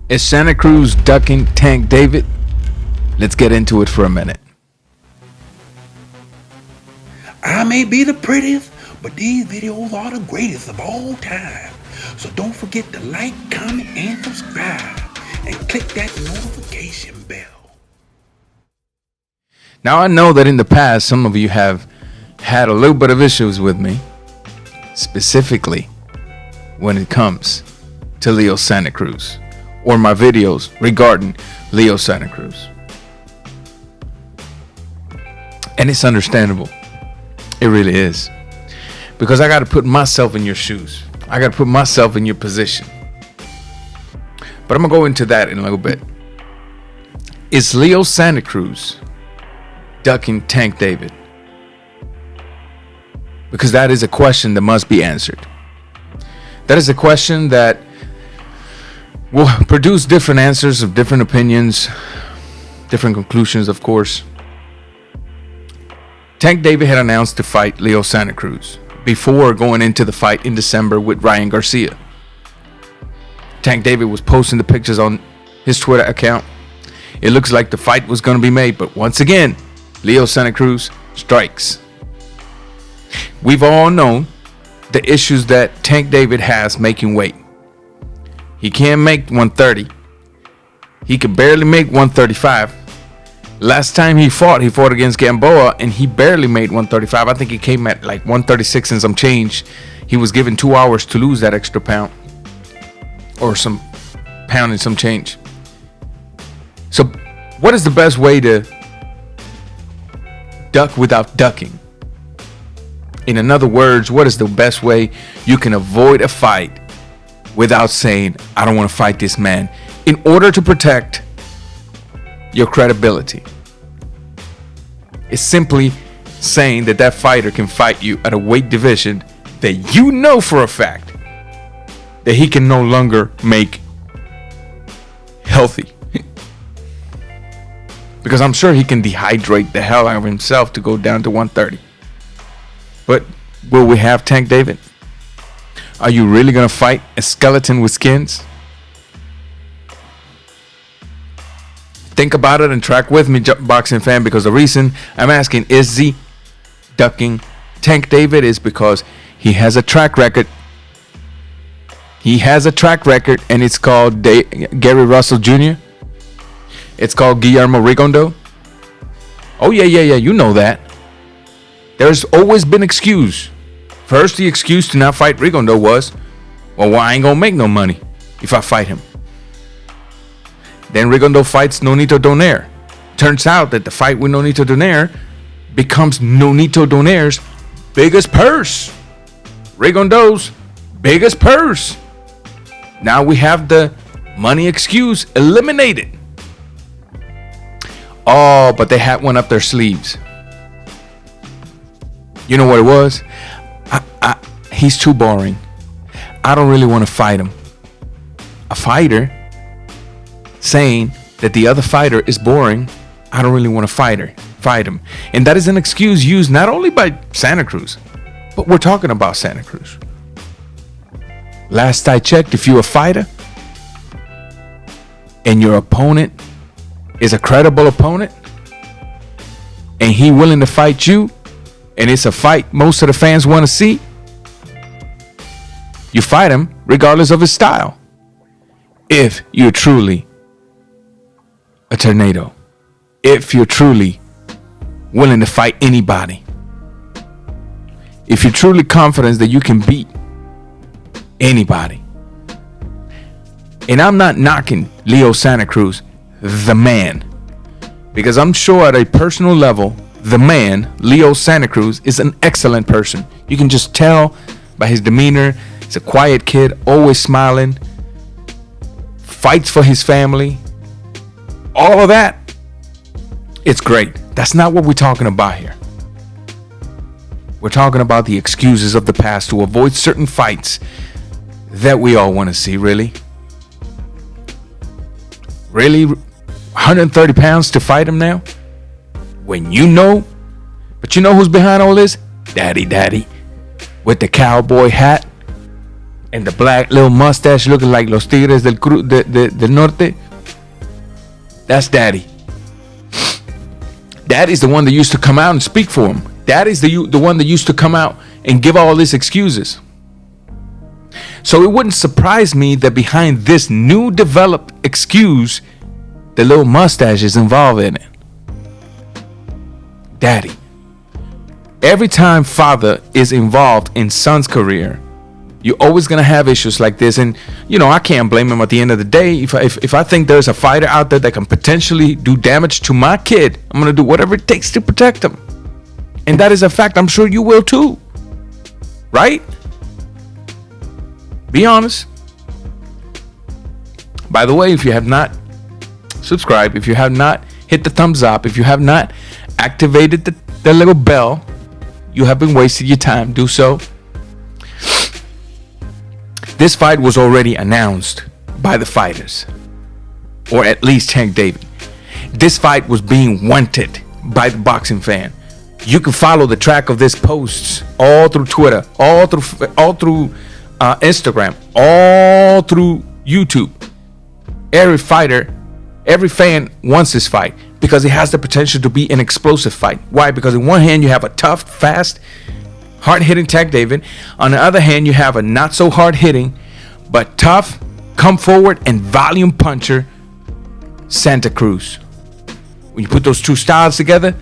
Is Santa Cruz ducking Tank David? Let's get into it for a minute. I may be the prettiest, but these videos are the greatest of all time. So don't forget to like, comment, and subscribe. And click that notification bell. Now I know that in the past some of you have had a little bit of issues with me, specifically when it comes to Leo Santa Cruz or my videos regarding Leo Santa Cruz. And it's understandable. It really is. Because I got to put myself in your shoes. I got to put myself in your position. But I'm going to go into that in a little bit. Is Leo Santa Cruz ducking Tank David? Because that is a question that must be answered. That is a question that will produce different answers of different opinions, different conclusions, of course. Tank David had announced to fight Leo Santa Cruz before going into the fight in December with Ryan Garcia. Tank David was posting the pictures on his Twitter account. It looks like the fight was going to be made, but once again, Leo Santa Cruz strikes. We've all known the issues that Tank David has making weight. He can't make 130. He could barely make 135. Last time he fought against Gamboa, and he barely made 135. I think he came at like 136 and some change. He was given 2 hours to lose that extra pound, or some pound and some change. So what is the best way to duck without ducking? In other words, what is the best way you can avoid a fight without saying, I don't want to fight this man, in order to protect your credibility? It's simply saying that that fighter can fight you at a weight division that you know for a fact that he can no longer make healthy. Because I'm sure he can dehydrate the hell out of himself to go down to 130. But will we have Tank David? Are you really going to fight a skeleton with skins? Think about it and track with me, boxing fan, because the reason I'm asking, is he ducking Tank David, is because he has a track record. He has a track record, and it's called Gary Russell Jr. It's called Guillermo Rigondeaux. Oh, yeah, you know that. There's always been excuse. First, the excuse to not fight Rigondeaux was, well, I ain't gonna make no money if I fight him. Then Rigondeaux fights Nonito Donaire. Turns out that the fight with Nonito Donaire becomes Nonito Donaire's biggest purse. Rigondeaux's biggest purse. Now we have the money excuse eliminated. Oh, but they had one up their sleeves. You know what it was? He's too boring. I don't really want to fight him. A fighter saying that the other fighter is boring. I don't really want to fight him. And that is an excuse used not only by Santa Cruz, but we're talking about Santa Cruz. Last I checked, if you're a fighter and your opponent is a credible opponent and he willing to fight you, and it's a fight most of the fans want to see, you fight him regardless of his style. If you're truly a tornado, if you're truly willing to fight anybody, if you're truly confident that you can beat anybody. And I'm not knocking Leo Santa Cruz, the man, because I'm sure at a personal level, the man, Leo Santa Cruz, is an excellent person. You can just tell by his demeanor. He's a quiet kid, always smiling, fights for his family. All of that, it's great. That's not what we're talking about here. We're talking about the excuses of the past to avoid certain fights that we all want to see. Really? 130 pounds to fight him now? When you know, but you know who's behind all this? Daddy, with the cowboy hat, and the black little mustache looking like Los Tigres del Norte. That's Daddy. Daddy's the one that used to come out and speak for him. Daddy's the one that used to come out and give all these excuses. So it wouldn't surprise me that behind this new developed excuse, the little mustache is involved in it. Daddy. Every time father is involved in son's career, you're always going to have issues like this. And, I can't blame him at the end of the day. If I think there's a fighter out there that can potentially do damage to my kid, I'm going to do whatever it takes to protect him. And that is a fact. I'm sure you will too. Right? Be honest. By the way, if you have not subscribed, if you have not hit the thumbs up, if you have not activated the little bell, you have been wasting your time. Do so. This fight was already announced by the fighters, or at least Tank David. This fight was being wanted by the boxing fan. You can follow the track of these posts all through Twitter, all through Instagram, all through YouTube. Every fighter, every fan wants this fight because it has the potential to be an explosive fight. Why? Because on one hand you have a tough, fast, hard-hitting Tank David. On the other hand, you have a not so hard-hitting, but tough, come forward, and volume puncher, Santa Cruz. When you put those two styles together,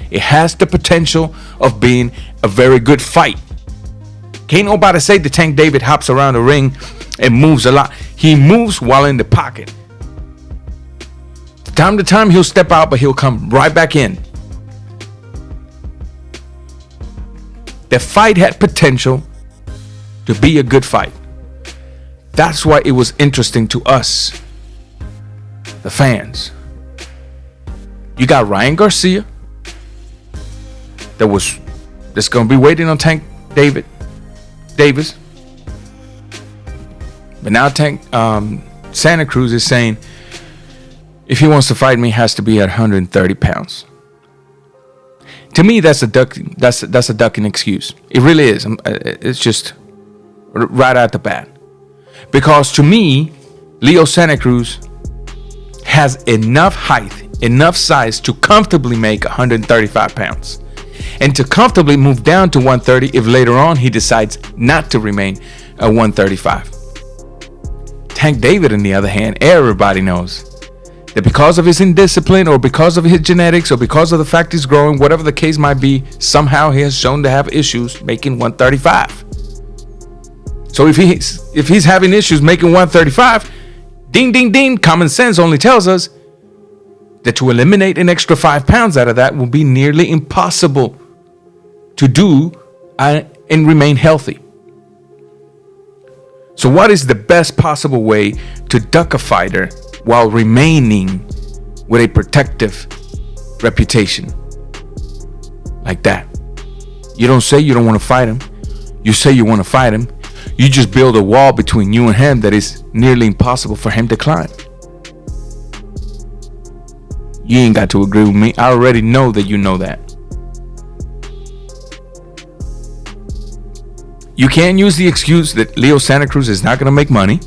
it has the potential of being a very good fight. Can't nobody say the Tank David hops around the ring and moves a lot. He moves while in the pocket. Time to time, he'll step out, but he'll come right back in. The fight had potential to be a good fight. That's why it was interesting to us, the fans. You got Ryan Garcia that's gonna be waiting on Tank Davis. But now Santa Cruz is saying if he wants to fight me, he has to be at 130 pounds. To me, that's a ducking excuse. It really is. It's just right out the bat. Because to me, Leo Santa Cruz has enough height, enough size to comfortably make 135 pounds. And to comfortably move down to 130 if later on he decides not to remain at 135. Tank David, on the other hand, everybody knows that because of his indiscipline or because of his genetics or because of the fact he's growing, whatever the case might be, somehow he has shown to have issues making 135. So if he's having issues making 135, ding, ding, ding, common sense only tells us that to eliminate an extra 5 pounds out of that will be nearly impossible to do and remain healthy. So what is the best possible way to duck a fighter while remaining with a protective reputation like that? You don't say you don't want to fight him. You say you want to fight him. You just build a wall between you and him that is nearly impossible for him to climb. You ain't got to agree with me. I already know that you know that. You can't use the excuse that Leo Santa Cruz is not going to make money.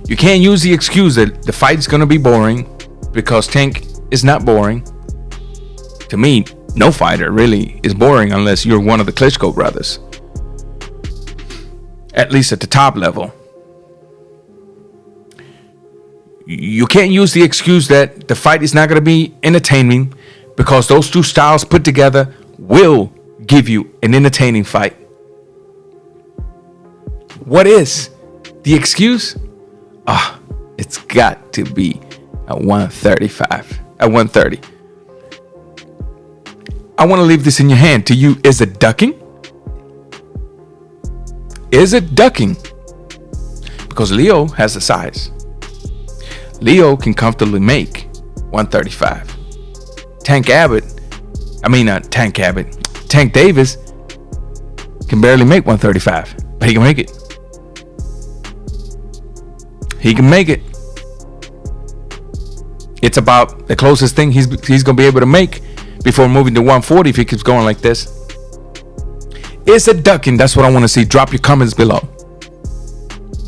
You can't use the excuse that the fight is going to be boring, because Tank is not boring. To me, no fighter really is boring unless you're one of the Klitschko brothers. At least at the top level. You can't use the excuse that the fight is not going to be entertaining, because those two styles put together will give you an entertaining fight. What is the excuse? It's got to be at 135, at 130. I want to leave this in your hand. To you, is it ducking? Is it ducking? Because Leo has the size. Leo can comfortably make 135. Tank Davis can barely make 135, but he can make it. He can make it. It's about the closest thing he's going to be able to make before moving to 140 if he keeps going like this. Is it ducking? That's what I want to see. Drop your comments below.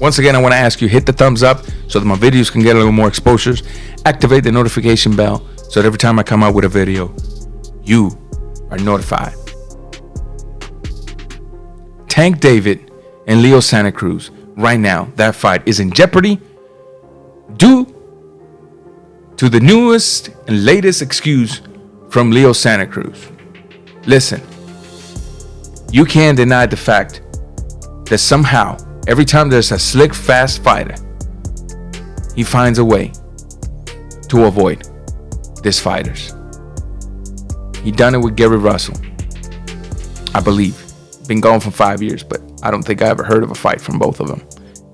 Once again, I want to ask you, hit the thumbs up so that my videos can get a little more exposures. Activate the notification bell so that every time I come out with a video, you are notified. Tank David and Leo Santa Cruz. Right now, that fight is in jeopardy due to the newest and latest excuse from Leo Santa Cruz. Listen, you can't deny the fact that somehow, every time there's a slick, fast fighter, he finds a way to avoid these fighters. He done it with Gary Russell, I believe. Been gone for 5 years, but I don't think I ever heard of a fight from both of them.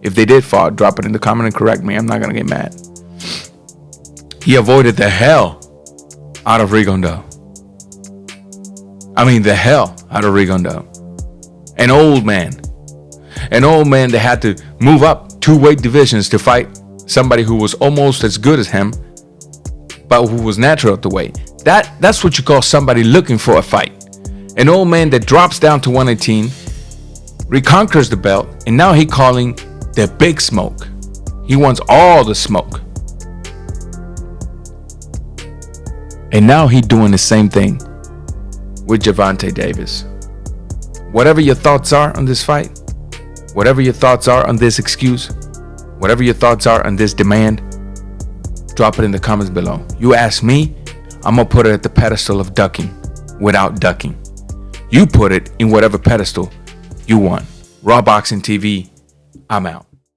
If they did fight, drop it in the comment and correct me. I'm not gonna get mad. He avoided the hell out of Rigondeaux. I mean, the hell out of Rigondeaux. An old man that had to move up 2 weight divisions to fight somebody who was almost as good as him, but who was natural at the weight. That's what you call somebody looking for a fight. An old man that drops down to 118, reconquers the belt, and now he calling the big smoke. He wants all the smoke. And now he doing the same thing with Gervonta Davis. Whatever your thoughts are on this fight, whatever your thoughts are on this excuse, whatever your thoughts are on this demand, drop it in the comments below. You ask me, I'm gonna put it at the pedestal of ducking without ducking. You put it in whatever pedestal you want. Raw Boxing TV, I'm out.